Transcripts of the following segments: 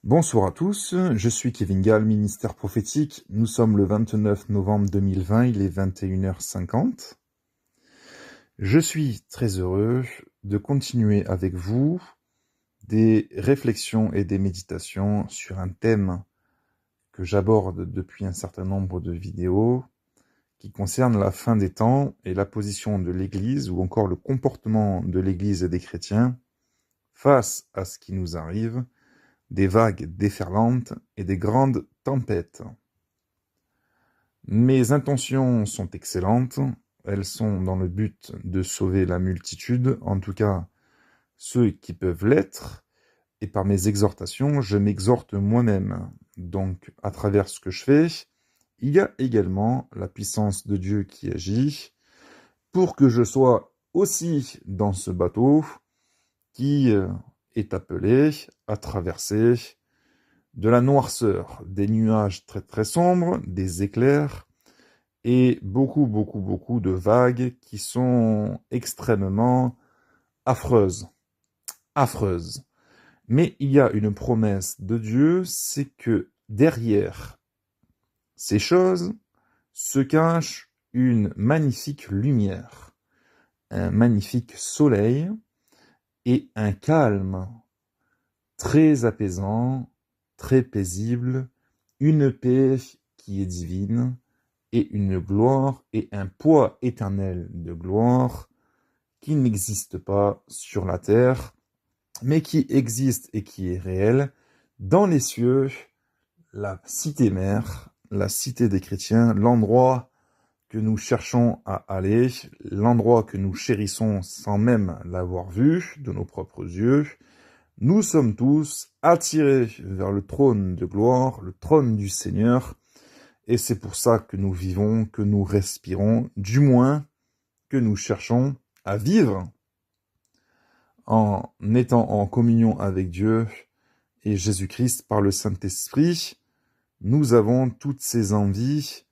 Bonsoir à tous, je suis Kevin Gall, ministère prophétique. Nous sommes le 29 novembre 2020, il est 21h50. Je suis très heureux de continuer avec vous des réflexions et des méditations sur un thème que j'aborde depuis un certain nombre de vidéos qui concerne la fin des temps et la position de l'Église ou encore le comportement de l'Église et des chrétiens face à ce qui nous arrive, des vagues déferlantes et des grandes tempêtes. Mes intentions sont excellentes, elles sont dans le but de sauver la multitude, en tout cas ceux qui peuvent l'être, et par mes exhortations, je m'exhorte moi-même. Donc, à travers ce que je fais, il y a également la puissance de Dieu qui agit pour que je sois aussi dans ce bateau qui est appelé à traverser de la noirceur, des nuages très très sombres, des éclairs et beaucoup de vagues qui sont extrêmement affreuses. Mais il y a une promesse de Dieu, c'est que derrière ces choses se cache une magnifique lumière, un magnifique soleil et un calme très apaisant, très paisible, une paix qui est divine, et une gloire et un poids éternel de gloire qui n'existe pas sur la terre, mais qui existe et qui est réel dans les cieux, la cité mère, la cité des chrétiens, l'endroit que nous cherchons à aller, l'endroit que nous chérissons sans même l'avoir vu de nos propres yeux. Nous sommes tous attirés vers le trône de gloire, le trône du Seigneur, et c'est pour ça que nous vivons, que nous respirons, du moins que nous cherchons à vivre en étant en communion avec Dieu et Jésus-Christ par le Saint-Esprit. Nous avons toutes ces envies,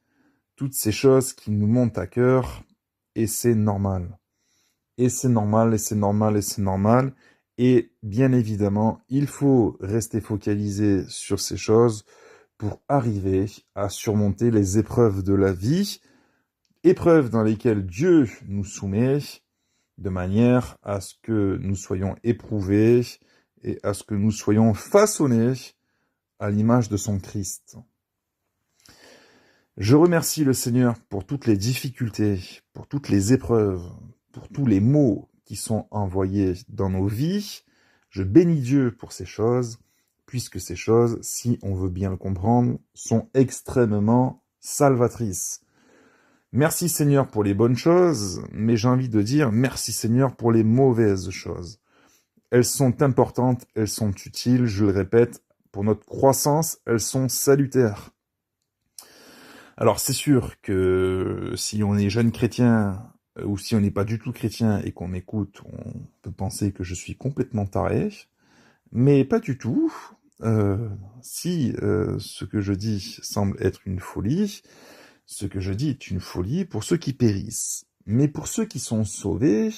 toutes ces choses qui nous montent à cœur, et c'est normal. Et c'est normal, et c'est normal, et c'est normal. Et bien évidemment, il faut rester focalisé sur ces choses pour arriver à surmonter les épreuves de la vie, épreuves dans lesquelles Dieu nous soumet, de manière à ce que nous soyons éprouvés et à ce que nous soyons façonnés à l'image de son Christ. Je remercie le Seigneur pour toutes les difficultés, pour toutes les épreuves, pour tous les maux qui sont envoyés dans nos vies. Je bénis Dieu pour ces choses, puisque ces choses, si on veut bien le comprendre, sont extrêmement salvatrices. Merci Seigneur pour les bonnes choses, mais j'ai envie de dire merci Seigneur pour les mauvaises choses. Elles sont importantes, elles sont utiles, je le répète, pour notre croissance, elles sont salutaires. Alors c'est sûr que si on est jeune chrétien, ou si on n'est pas du tout chrétien et qu'on m'écoute, on peut penser que je suis complètement taré, mais pas du tout. Si ce que je dis semble être une folie, ce que je dis est une folie pour ceux qui périssent. Mais pour ceux qui sont sauvés,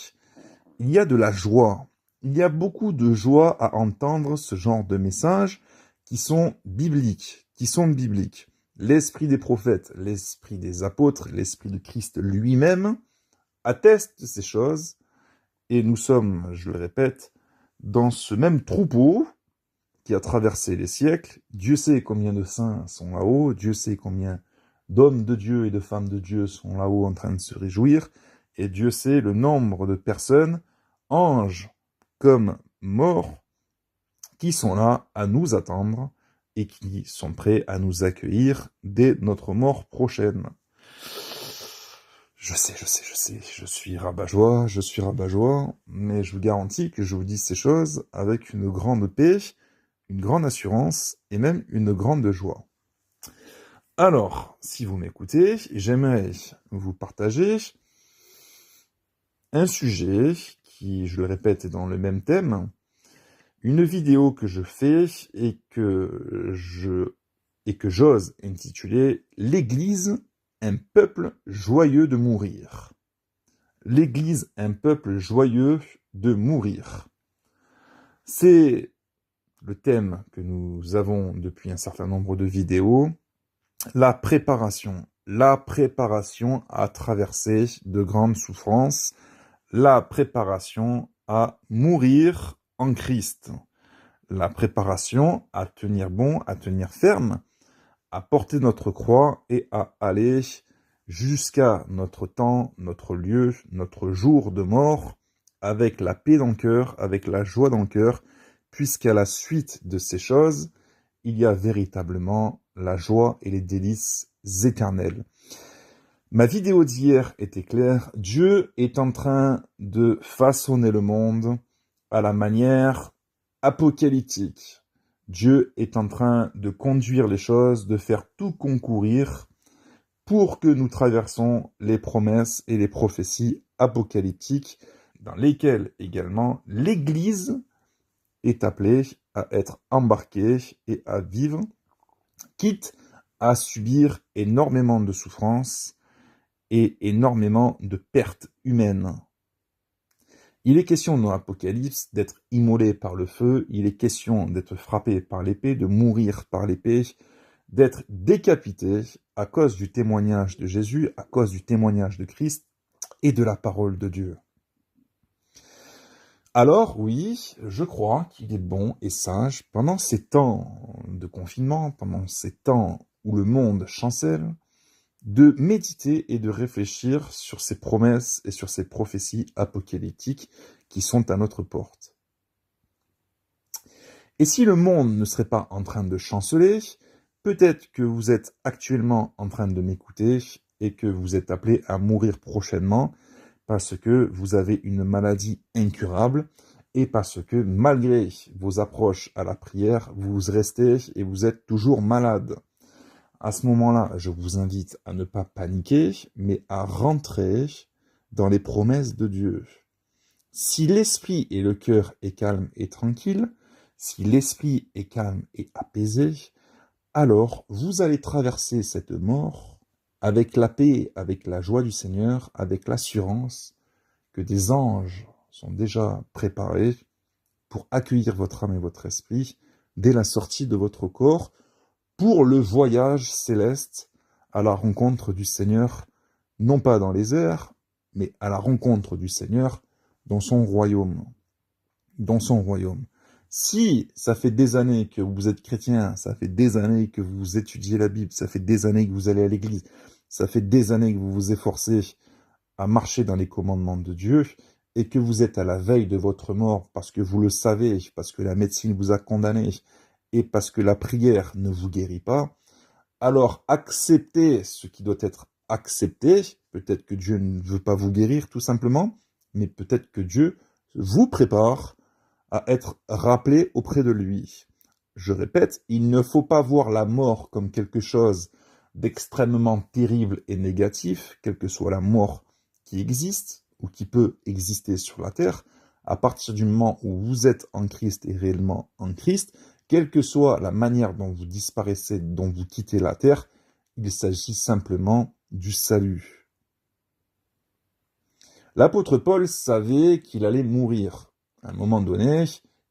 il y a de la joie. Il y a beaucoup de joie à entendre ce genre de messages qui sont bibliques, L'esprit des prophètes, l'esprit des apôtres, l'esprit de Christ lui-même attestent ces choses, et nous sommes, je le répète, dans ce même troupeau qui a traversé les siècles. Dieu sait combien de saints sont là-haut, Dieu sait combien d'hommes de Dieu et de femmes de Dieu sont là-haut en train de se réjouir, et Dieu sait le nombre de personnes, anges comme morts, qui sont là à nous attendre et qui sont prêts à nous accueillir dès notre mort prochaine. Je sais, je suis rabat-joie, mais je vous garantis que je vous dis ces choses avec une grande paix, une grande assurance et même une grande joie. Alors, si vous m'écoutez, j'aimerais vous partager un sujet qui, je le répète, est dans le même thème, une vidéo que je fais et que j'ose intituler « L'Église, un peuple joyeux de mourir ». L'Église, un peuple joyeux de mourir. C'est le thème que nous avons depuis un certain nombre de vidéos, la préparation à traverser de grandes souffrances, la préparation à mourir en Christ, la préparation à tenir bon, à tenir ferme, à porter notre croix et à aller jusqu'à notre temps, notre lieu, notre jour de mort, avec la paix dans le cœur, avec la joie dans le cœur, puisqu'à la suite de ces choses, il y a véritablement la joie et les délices éternels. Ma vidéo d'hier était claire, Dieu est en train de façonner le monde à la manière apocalyptique. Dieu est en train de conduire les choses, de faire tout concourir pour que nous traversons les promesses et les prophéties apocalyptiques dans lesquelles également l'Église est appelée à être embarquée et à vivre, quitte à subir énormément de souffrances et énormément de pertes humaines. Il est question dans l'Apocalypse d'être immolé par le feu, il est question d'être frappé par l'épée, de mourir par l'épée, d'être décapité à cause du témoignage de Jésus, à cause du témoignage de Christ et de la parole de Dieu. Alors oui, je crois qu'il est bon et sage, pendant ces temps de confinement, pendant ces temps où le monde chancelle, de méditer et de réfléchir sur ces promesses et sur ces prophéties apocalyptiques qui sont à notre porte. Et si le monde ne serait pas en train de chanceler, peut-être que vous êtes actuellement en train de m'écouter et que vous êtes appelé à mourir prochainement parce que vous avez une maladie incurable et parce que malgré vos approches à la prière, vous restez et vous êtes toujours malade. À ce moment-là, je vous invite à ne pas paniquer, mais à rentrer dans les promesses de Dieu. Si l'esprit et le cœur est calme et tranquille, si l'esprit est calme et apaisé, alors vous allez traverser cette mort avec la paix, avec la joie du Seigneur, avec l'assurance que des anges sont déjà préparés pour accueillir votre âme et votre esprit dès la sortie de votre corps, pour le voyage céleste à la rencontre du Seigneur, non pas dans les airs, mais à la rencontre du Seigneur dans son royaume. Dans son royaume. Si ça fait des années que vous êtes chrétien, ça fait des années que vous étudiez la Bible, ça fait des années que vous allez à l'église, ça fait des années que vous vous efforcez à marcher dans les commandements de Dieu, et que vous êtes à la veille de votre mort parce que vous le savez, parce que la médecine vous a condamné, et parce que la prière ne vous guérit pas, alors acceptez ce qui doit être accepté. Peut-être que Dieu ne veut pas vous guérir tout simplement, mais peut-être que Dieu vous prépare à être rappelé auprès de lui. Je répète, il ne faut pas voir la mort comme quelque chose d'extrêmement terrible et négatif, quelle que soit la mort qui existe ou qui peut exister sur la terre. À partir du moment où vous êtes en Christ et réellement en Christ, quelle que soit la manière dont vous disparaissez, dont vous quittez la terre, il s'agit simplement du salut. L'apôtre Paul savait qu'il allait mourir. À un moment donné,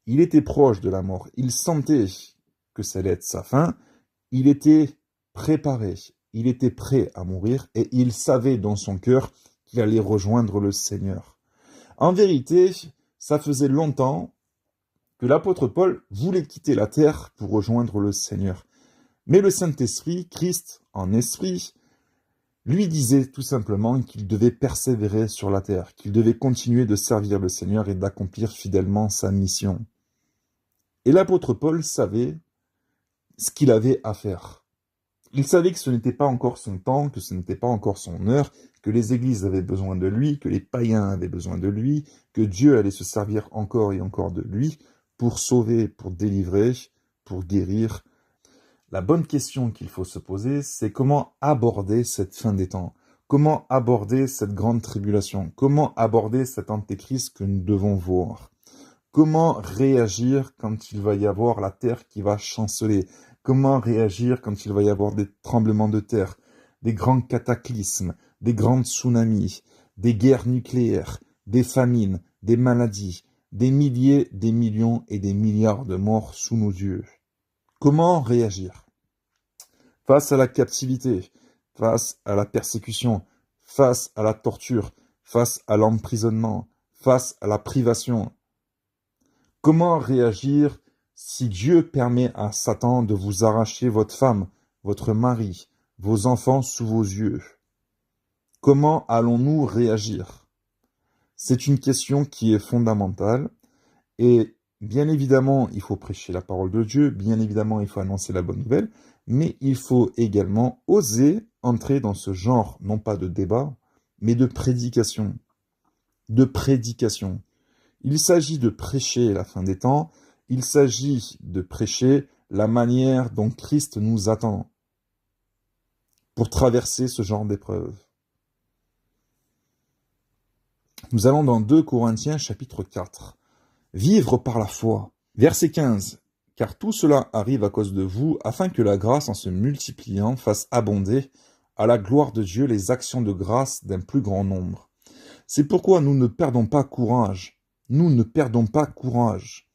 il était proche de la mort. Il sentait que ça allait être sa fin. Il était préparé. Il était prêt à mourir et il savait dans son cœur qu'il allait rejoindre le Seigneur. En vérité, ça faisait longtemps que l'apôtre Paul voulait quitter la terre pour rejoindre le Seigneur. Mais le Saint-Esprit, Christ en esprit, lui disait tout simplement qu'il devait persévérer sur la terre, qu'il devait continuer de servir le Seigneur et d'accomplir fidèlement sa mission. Et l'apôtre Paul savait ce qu'il avait à faire. Il savait que ce n'était pas encore son temps, que ce n'était pas encore son heure, que les églises avaient besoin de lui, que les païens avaient besoin de lui, que Dieu allait se servir encore et encore de lui, pour sauver, pour délivrer, pour guérir. La bonne question qu'il faut se poser, c'est comment aborder cette fin des temps? Comment aborder cette grande tribulation? Comment aborder cet antéchrist que nous devons voir? Comment réagir quand il va y avoir la terre qui va chanceler? Comment réagir quand il va y avoir des tremblements de terre, des grands cataclysmes, des grands tsunamis, des guerres nucléaires, des famines, des maladies, des milliers, des millions et des milliards de morts sous nos yeux. Comment réagir face à la captivité, face à la persécution, face à la torture, face à l'emprisonnement, face à la privation? Comment réagir si Dieu permet à Satan de vous arracher votre femme, votre mari, vos enfants sous vos yeux? Comment allons-nous réagir? C'est une question qui est fondamentale et bien évidemment, il faut prêcher la parole de Dieu, bien évidemment, il faut annoncer la bonne nouvelle, mais il faut également oser entrer dans ce genre, non pas de débat, mais de prédication. De prédication. Il s'agit de prêcher la fin des temps, il s'agit de prêcher la manière dont Christ nous attend pour traverser ce genre d'épreuve. Nous allons dans 2 Corinthiens chapitre 4. Vivre par la foi. Verset 15. Car tout cela arrive à cause de vous, afin que la grâce en se multipliant fasse abonder à la gloire de Dieu les actions de grâce d'un plus grand nombre. C'est pourquoi nous ne perdons pas courage. Nous ne perdons pas courage.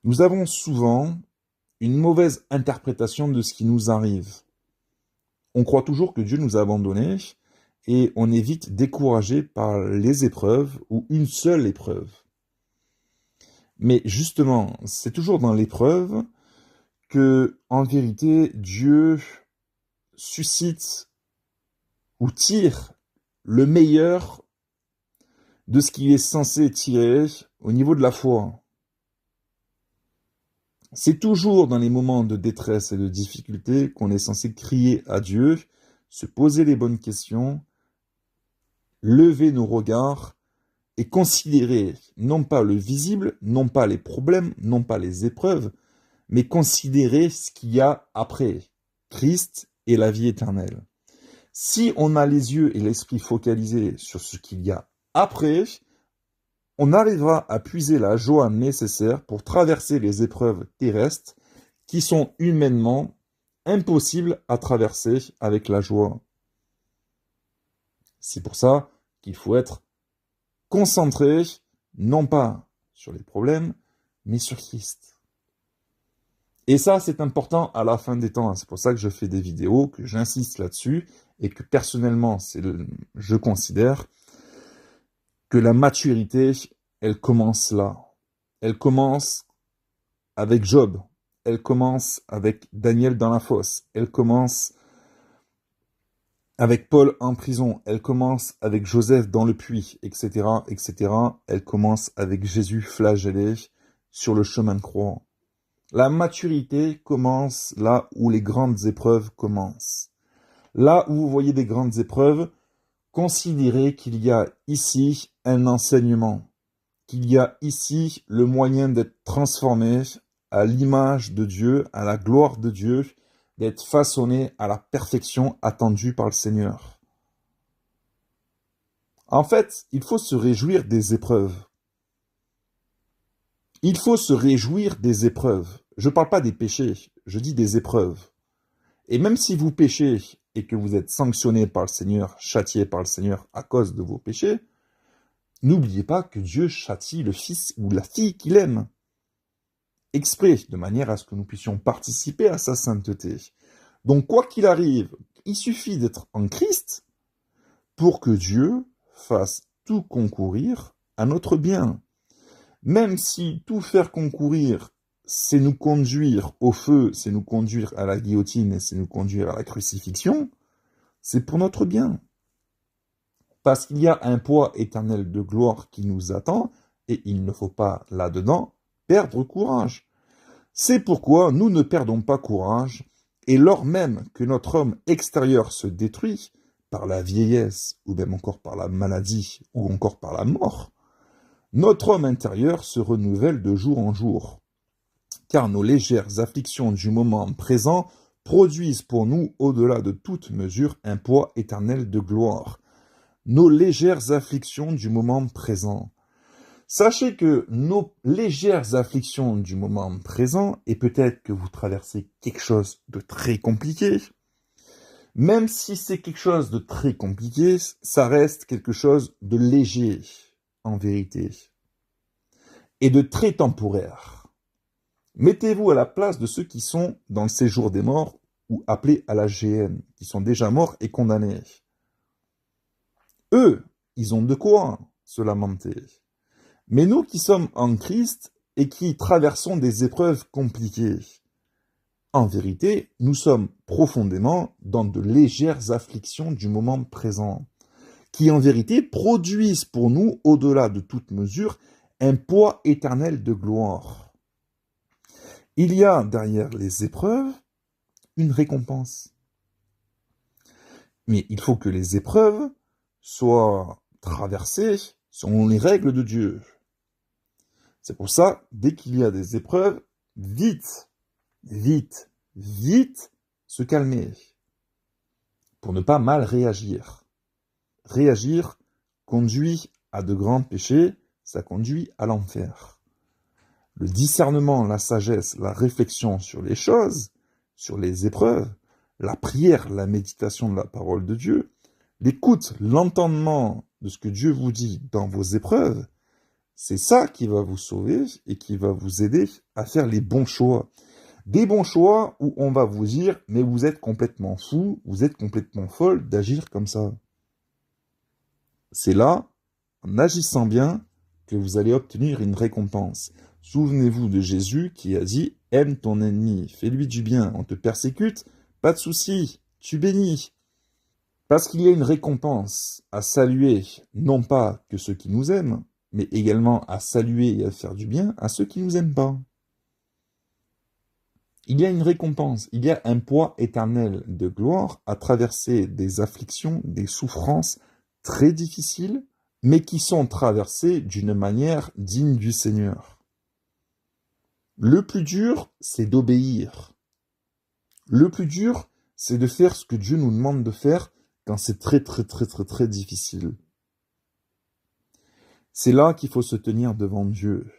Nous avons souvent une mauvaise interprétation de ce qui nous arrive. On croit toujours que Dieu nous a abandonnés et on est vite découragé par les épreuves ou une seule épreuve. Mais justement, c'est toujours dans l'épreuve que, en vérité, Dieu suscite ou tire le meilleur de ce qu'il est censé tirer au niveau de la foi. C'est toujours dans les moments de détresse et de difficulté qu'on est censé crier à Dieu, se poser les bonnes questions, lever nos regards et considérer non pas le visible, non pas les problèmes, non pas les épreuves, mais considérer ce qu'il y a après, Christ et la vie éternelle. Si on a les yeux et l'esprit focalisés sur ce qu'il y a après, on arrivera à puiser la joie nécessaire pour traverser les épreuves terrestres qui sont humainement impossibles à traverser avec la joie. C'est pour ça qu'il faut être concentré, non pas sur les problèmes, mais sur Christ. Et ça, c'est important à la fin des temps. C'est pour ça que je fais des vidéos, que j'insiste là-dessus, et que personnellement, je considère que la maturité, elle commence là. Elle commence avec Job. Elle commence avec Daniel dans la fosse. Elle commence avec Paul en prison. Elle commence avec Joseph dans le puits, etc., etc. Elle commence avec Jésus flagellé sur le chemin de croix. La maturité commence là où les grandes épreuves commencent. Là où vous voyez des grandes épreuves, considérez qu'il y a ici un enseignement, qu'il y a ici le moyen d'être transformé à l'image de Dieu, à la gloire de Dieu, d'être façonné à la perfection attendue par le Seigneur. En fait, il faut se réjouir des épreuves. Il faut se réjouir des épreuves. Je ne parle pas des péchés, je dis des épreuves. Et même si vous péchez et que vous êtes sanctionné par le Seigneur, châtié par le Seigneur à cause de vos péchés, n'oubliez pas que Dieu châtie le fils ou la fille qu'il aime, exprès, de manière à ce que nous puissions participer à sa sainteté. Donc quoi qu'il arrive, il suffit d'être en Christ pour que Dieu fasse tout concourir à notre bien. Même si tout faire concourir, c'est nous conduire au feu, c'est nous conduire à la guillotine et c'est nous conduire à la crucifixion, c'est pour notre bien. Parce qu'il y a un poids éternel de gloire qui nous attend et il ne faut pas, là-dedans, perdre courage. C'est pourquoi nous ne perdons pas courage et lors même que notre homme extérieur se détruit par la vieillesse ou même encore par la maladie ou encore par la mort, notre homme intérieur se renouvelle de jour en jour, car nos légères afflictions du moment présent produisent pour nous, au-delà de toute mesure, un poids éternel de gloire. Nos légères afflictions du moment présent. Sachez que nos légères afflictions du moment présent, et peut-être que vous traversez quelque chose de très compliqué, même si c'est quelque chose de très compliqué, ça reste quelque chose de léger, en vérité. et de très temporaire. Mettez-vous à la place de ceux qui sont dans le séjour des morts ou appelés à la GN, qui sont déjà morts et condamnés. Eux, ils ont de quoi se lamenter. Mais nous qui sommes en Christ et qui traversons des épreuves compliquées, en vérité, nous sommes profondément dans de légères afflictions du moment présent, qui en vérité produisent pour nous, au-delà de toute mesure, un poids éternel de gloire. Il y a derrière les épreuves une récompense. Mais il faut que les épreuves soient traversées selon les règles de Dieu. C'est pour ça, dès qu'il y a des épreuves, vite, se calmer, pour ne pas mal réagir. Réagir conduit à de grands péchés, ça conduit à l'enfer. Le discernement, la sagesse, la réflexion sur les choses, sur les épreuves, la prière, la méditation de la parole de Dieu, l'écoute, l'entendement de ce que Dieu vous dit dans vos épreuves, c'est ça qui va vous sauver et qui va vous aider à faire les bons choix. Des bons choix où on va vous dire « mais vous êtes complètement fou, vous êtes complètement folle d'agir comme ça ». C'est là, en agissant bien, que vous allez obtenir une récompense. Souvenez-vous de Jésus qui a dit « aime ton ennemi, fais-lui du bien, on te persécute, pas de souci, tu bénis ». Parce qu'il y a une récompense à saluer, non pas que ceux qui nous aiment, mais également à saluer et à faire du bien à ceux qui ne nous aiment pas. Il y a une récompense, il y a un poids éternel de gloire à traverser des afflictions, des souffrances très difficiles, mais qui sont traversées d'une manière digne du Seigneur. Le plus dur, c'est d'obéir. Le plus dur, c'est de faire ce que Dieu nous demande de faire quand c'est très difficile. C'est là qu'il faut se tenir devant Dieu,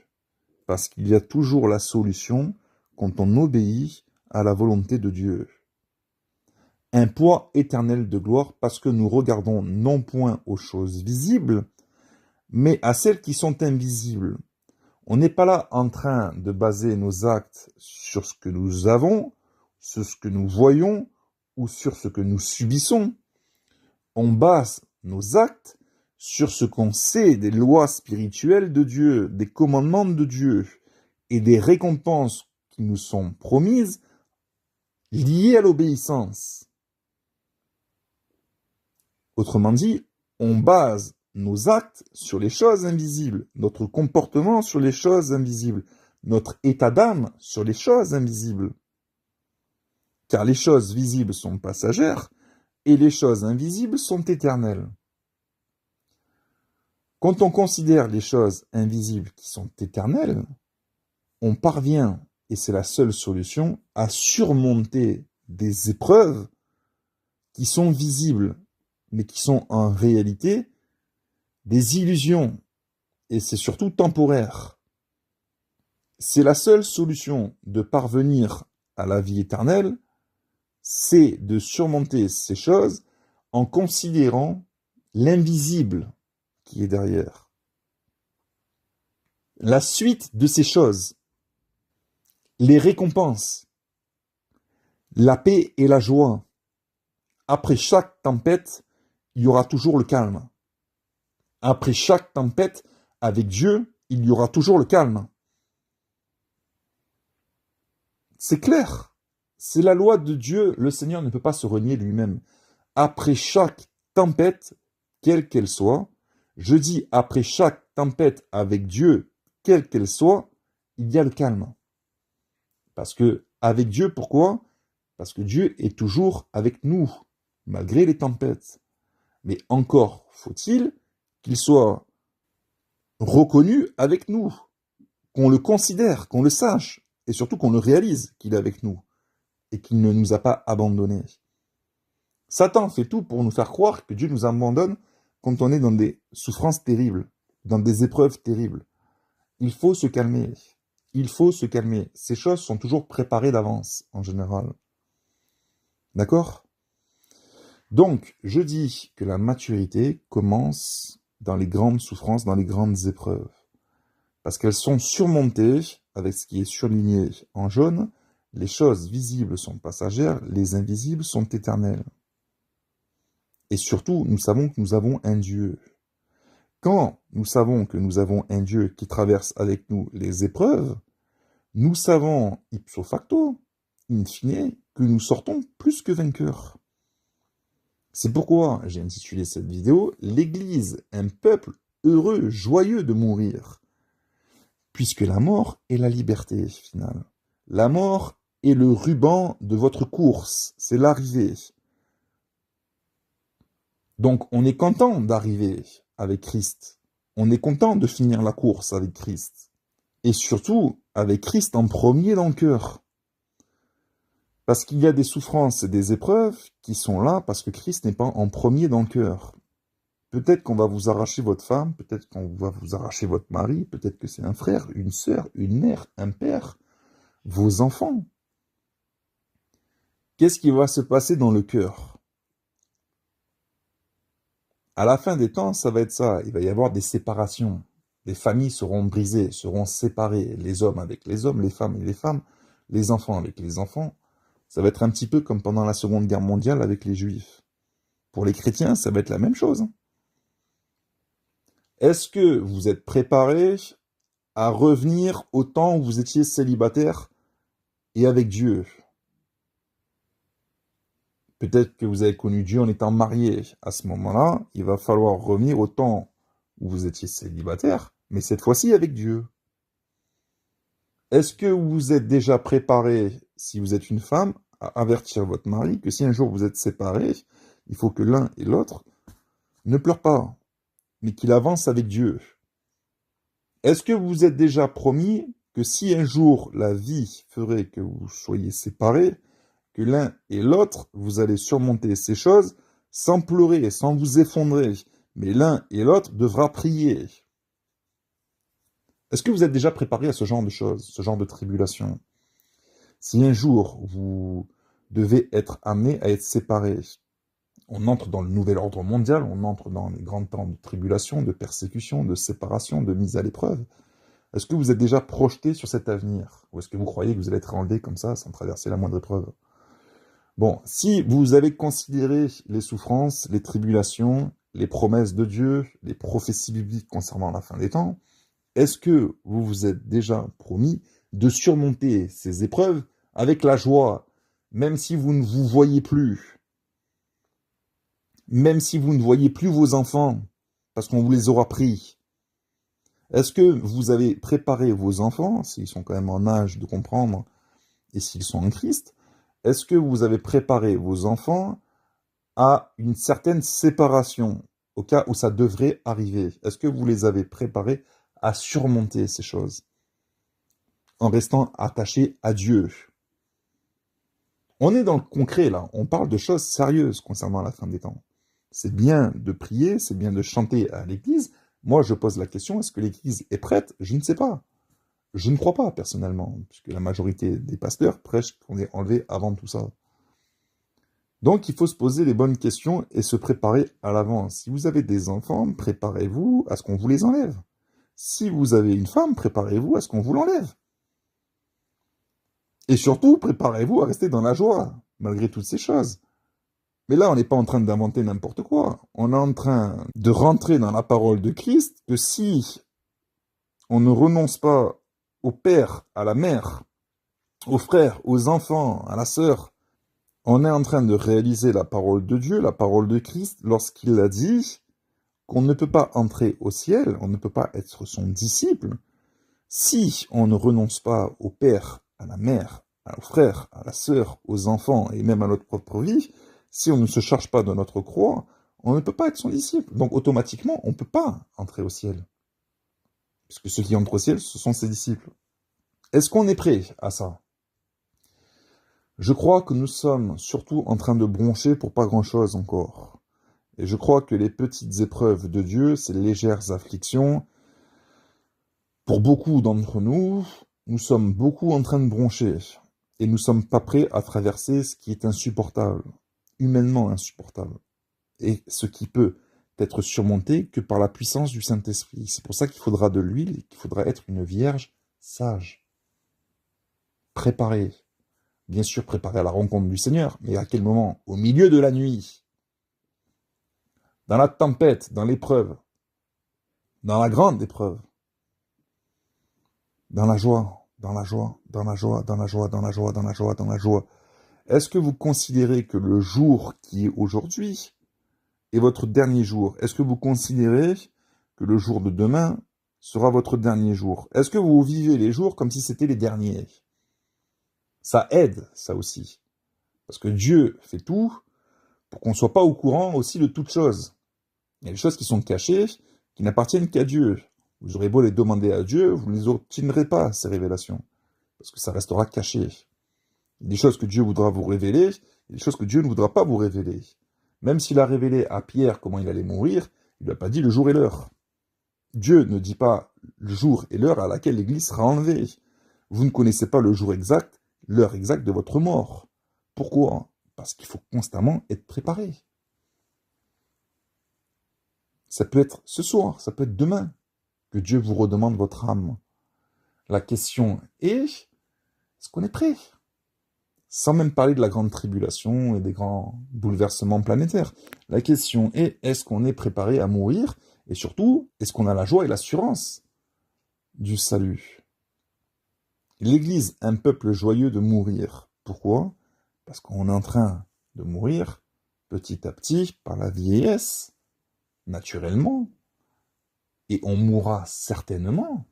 parce qu'il y a toujours la solution quand on obéit à la volonté de Dieu. Un poids éternel de gloire parce que nous regardons non point aux choses visibles, mais à celles qui sont invisibles. On n'est pas là en train de baser nos actes sur ce que nous avons, sur ce que nous voyons ou sur ce que nous subissons. On base nos actes sur ce qu'on sait des lois spirituelles de Dieu, des commandements de Dieu et des récompenses qui nous sont promises liées à l'obéissance. Autrement dit, on base nos actes sur les choses invisibles, notre comportement sur les choses invisibles, notre état d'âme sur les choses invisibles. Car les choses visibles sont passagères et les choses invisibles sont éternelles. Quand on considère les choses invisibles qui sont éternelles, on parvient, et c'est la seule solution, à surmonter des épreuves qui sont visibles, mais qui sont en réalité des illusions, et c'est surtout temporaire. C'est la seule solution de parvenir à la vie éternelle, c'est de surmonter ces choses en considérant l'invisible qui est derrière. La suite de ces choses, les récompenses, la paix et la joie. Après chaque tempête, il y aura toujours le calme. Après chaque tempête, avec Dieu, il y aura toujours le calme. C'est clair. C'est la loi de Dieu. Le Seigneur ne peut pas se renier lui-même. Après chaque tempête, quelle qu'elle soit, je dis après chaque tempête avec Dieu, quelle qu'elle soit, il y a le calme. Parce que avec Dieu, pourquoi? Parce que Dieu est toujours avec nous, malgré les tempêtes. Mais encore faut-il qu'il soit reconnu avec nous, qu'on le considère, qu'on le sache, et surtout qu'on le réalise qu'il est avec nous, et qu'il ne nous a pas abandonnés. Satan fait tout pour nous faire croire que Dieu nous abandonne quand on est dans des souffrances terribles, dans des épreuves terribles. Il faut se calmer. Il faut se calmer. Ces choses sont toujours préparées d'avance, en général. D'accord? Donc, je dis que la maturité commence dans les grandes souffrances, dans les grandes épreuves. parce qu'elles sont surmontées avec ce qui est surligné en jaune. Les choses visibles sont passagères, les invisibles sont éternelles. Et surtout, nous savons que nous avons un Dieu. Quand nous savons que nous avons un Dieu qui traverse avec nous les épreuves, nous savons ipso facto, in fine, que nous sortons plus que vainqueurs. C'est pourquoi j'ai intitulé cette vidéo « L'Église, un peuple heureux, joyeux de mourir ». Puisque la mort est la liberté finale. La mort est le ruban de votre course, c'est l'arrivée. Donc on est content d'arriver avec Christ. On est content de finir la course avec Christ. Et surtout, avec Christ en premier dans le cœur. Parce qu'il y a des souffrances et des épreuves qui sont là parce que Christ n'est pas en premier dans le cœur. Peut-être qu'on va vous arracher votre femme, peut-être qu'on va vous arracher votre mari, peut-être que c'est un frère, une sœur, une mère, un père, vos enfants. Qu'est-ce qui va se passer dans le cœur? À la fin des temps, ça va être ça. Il va y avoir des séparations. Les familles seront brisées, seront séparées. Les hommes avec les hommes, les femmes avec les femmes, les enfants avec les enfants. Ça va être un petit peu comme pendant la Seconde Guerre mondiale avec les Juifs. Pour les chrétiens, ça va être la même chose. Est-ce que vous êtes préparés à revenir au temps où vous étiez célibataire et avec Dieu? Peut-être que vous avez connu Dieu en étant marié. À ce moment-là, il va falloir revenir au temps où vous étiez célibataire, mais cette fois-ci avec Dieu. Est-ce que vous êtes déjà préparé, si vous êtes une femme, à avertir votre mari que si un jour vous êtes séparés, il faut que l'un et l'autre ne pleurent pas, mais qu'il avance avec Dieu? Est-ce que vous vous êtes déjà promis que si un jour la vie ferait que vous soyez séparés, que l'un et l'autre, vous allez surmonter ces choses sans pleurer, sans vous effondrer, mais l'un et l'autre devra prier? Est-ce que vous êtes déjà préparé à ce genre de choses, ce genre de tribulation? Si un jour vous devez être amené à être séparés, on entre dans le nouvel ordre mondial, on entre dans les grands temps de tribulation, de persécution, de séparation, de mise à l'épreuve. Est-ce que vous êtes déjà projeté sur cet avenir? Ou est-ce que vous croyez que vous allez être enlevé comme ça, sans traverser la moindre épreuve? Bon, si vous avez considéré les souffrances, les tribulations, les promesses de Dieu, les prophéties bibliques concernant la fin des temps, est-ce que vous vous êtes déjà promis de surmonter ces épreuves avec la joie, même si vous ne vous voyez plus, même si vous ne voyez plus vos enfants, parce qu'on vous les aura pris? Est-ce que vous avez préparé vos enfants, s'ils sont quand même en âge de comprendre, et s'ils sont en Christ, est-ce que vous avez préparé vos enfants à une certaine séparation, au cas où ça devrait arriver? Est-ce que vous les avez préparés à surmonter ces choses, en restant attachés à Dieu? On est dans le concret là, on parle de choses sérieuses concernant la fin des temps. C'est bien de prier, c'est bien de chanter à l'église. Moi, je pose la question, est-ce que l'église est prête? Je ne sais pas. Je ne crois pas, personnellement, puisque la majorité des pasteurs prêchent qu'on est enlevé avant tout ça. Donc, il faut se poser les bonnes questions et se préparer à l'avance. Si vous avez des enfants, préparez-vous à ce qu'on vous les enlève. Si vous avez une femme, préparez-vous à ce qu'on vous l'enlève. Et surtout, préparez-vous à rester dans la joie, malgré toutes ces choses. Mais là, on n'est pas en train d'inventer n'importe quoi. On est en train de rentrer dans la parole de Christ, que si on ne renonce pas au père, à la mère, aux frères, aux enfants, à la sœur, on est en train de réaliser la parole de Dieu, la parole de Christ, lorsqu'il a dit qu'on ne peut pas entrer au ciel, on ne peut pas être son disciple, si on ne renonce pas au père, à la mère, aux frères, à la sœur, aux enfants et même à notre propre vie, si on ne se charge pas de notre croix, on ne peut pas être son disciple. Donc automatiquement, on ne peut pas entrer au ciel. Puisque ceux qui entrent au ciel, ce sont ses disciples. Est-ce qu'on est prêt à ça? Je crois que nous sommes surtout en train de broncher pour pas grand-chose encore. Et je crois que les petites épreuves de Dieu, ces légères afflictions, pour beaucoup d'entre nous, nous sommes beaucoup en train de broncher. Et nous ne sommes pas prêts à traverser ce qui est insupportable, humainement insupportable. Et ce qui peut être surmonté que par la puissance du Saint-Esprit. C'est pour ça qu'il faudra de l'huile et qu'il faudra être une vierge sage, préparée. Bien sûr, préparée à la rencontre du Seigneur, mais à quel moment? Au milieu de la nuit, dans la tempête, dans l'épreuve, dans la grande épreuve, dans la joie, dans la joie, dans la joie, dans la joie, dans la joie, dans la joie, dans la joie. Est-ce que vous considérez que le jour qui est aujourd'hui est votre dernier jour? Est-ce que vous considérez que le jour de demain sera votre dernier jour? Est-ce que vous vivez les jours comme si c'était les derniers? Ça aide, ça aussi. Parce que Dieu fait tout pour qu'on ne soit pas au courant aussi de toutes choses. Il y a des choses qui sont cachées, qui n'appartiennent qu'à Dieu. Vous aurez beau les demander à Dieu, vous ne les obtiendrez pas, ces révélations. Parce que ça restera caché. Il y a des choses que Dieu voudra vous révéler, il y a des choses que Dieu ne voudra pas vous révéler. Même s'il a révélé à Pierre comment il allait mourir, il ne lui a pas dit le jour et l'heure. Dieu ne dit pas le jour et l'heure à laquelle l'Église sera enlevée. Vous ne connaissez pas le jour exact, l'heure exacte de votre mort. Pourquoi? Parce qu'il faut constamment être préparé. Ça peut être ce soir, ça peut être demain, que Dieu vous redemande votre âme. La question est, est-ce qu'on est prêt? Sans même parler de la grande tribulation et des grands bouleversements planétaires. La question est, est-ce qu'on est préparé à mourir? Et surtout, est-ce qu'on a la joie et l'assurance du salut? L'Église, un peuple joyeux de mourir. Pourquoi? Parce qu'on est en train de mourir petit à petit par la vieillesse, naturellement, et on mourra certainement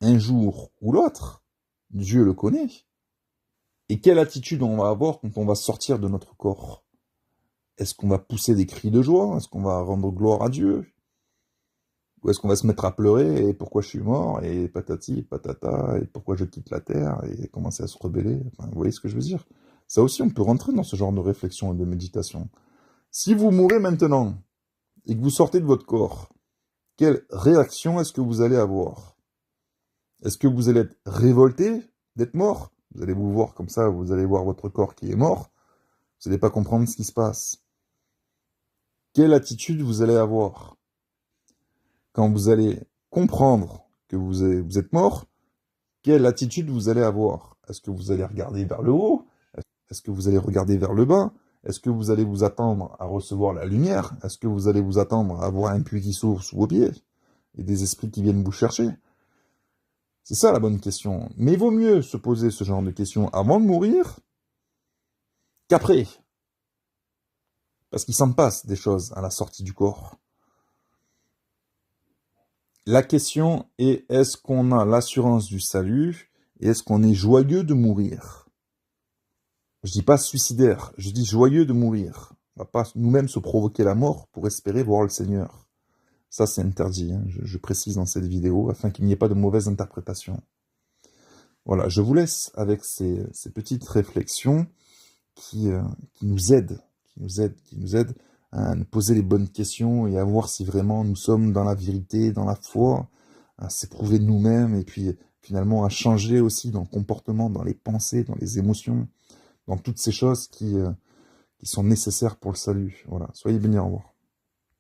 un jour ou l'autre, Dieu le connaît. Et quelle attitude on va avoir quand on va sortir de notre corps? Est-ce qu'on va pousser des cris de joie? Est-ce qu'on va rendre gloire à Dieu? Ou est-ce qu'on va se mettre à pleurer et pourquoi je suis mort, et patati, patata, et pourquoi je quitte la terre, et commencer à se rebeller? Enfin, vous voyez ce que je veux dire? Ça aussi, on peut rentrer dans ce genre de réflexion et de méditation. Si vous mourrez maintenant, et que vous sortez de votre corps, quelle réaction est-ce que vous allez avoir? Est-ce que vous allez être révolté d'être mort? Vous allez vous voir comme ça, vous allez voir votre corps qui est mort, vous n'allez pas comprendre ce qui se passe. Quelle attitude vous allez avoir? Quand vous allez comprendre que vous êtes mort, quelle attitude vous allez avoir? Est-ce que vous allez regarder vers le haut? Est-ce que vous allez regarder vers le bas? Est-ce que vous allez vous attendre à recevoir la lumière? Est-ce que vous allez vous attendre à avoir un puits qui s'ouvre sous vos pieds? Et des esprits qui viennent vous chercher? C'est ça la bonne question. Mais il vaut mieux se poser ce genre de questions avant de mourir qu'après. Parce qu'il s'en passe des choses à la sortie du corps. La question est, est-ce qu'on a l'assurance du salut et est-ce qu'on est joyeux de mourir? Je dis pas suicidaire, je dis joyeux de mourir. On va pas nous-mêmes se provoquer la mort pour espérer voir le Seigneur. Ça, c'est interdit, hein. Je précise dans cette vidéo, afin qu'il n'y ait pas de mauvaise interprétation. Voilà, je vous laisse avec ces petites réflexions qui nous aident, qui nous aident à nous poser les bonnes questions et à voir si vraiment nous sommes dans la vérité, dans la foi, à s'éprouver de nous-mêmes et puis finalement à changer aussi dans le comportement, dans les pensées, dans les émotions, dans toutes ces choses qui sont nécessaires pour le salut. Voilà, soyez bénis, au revoir.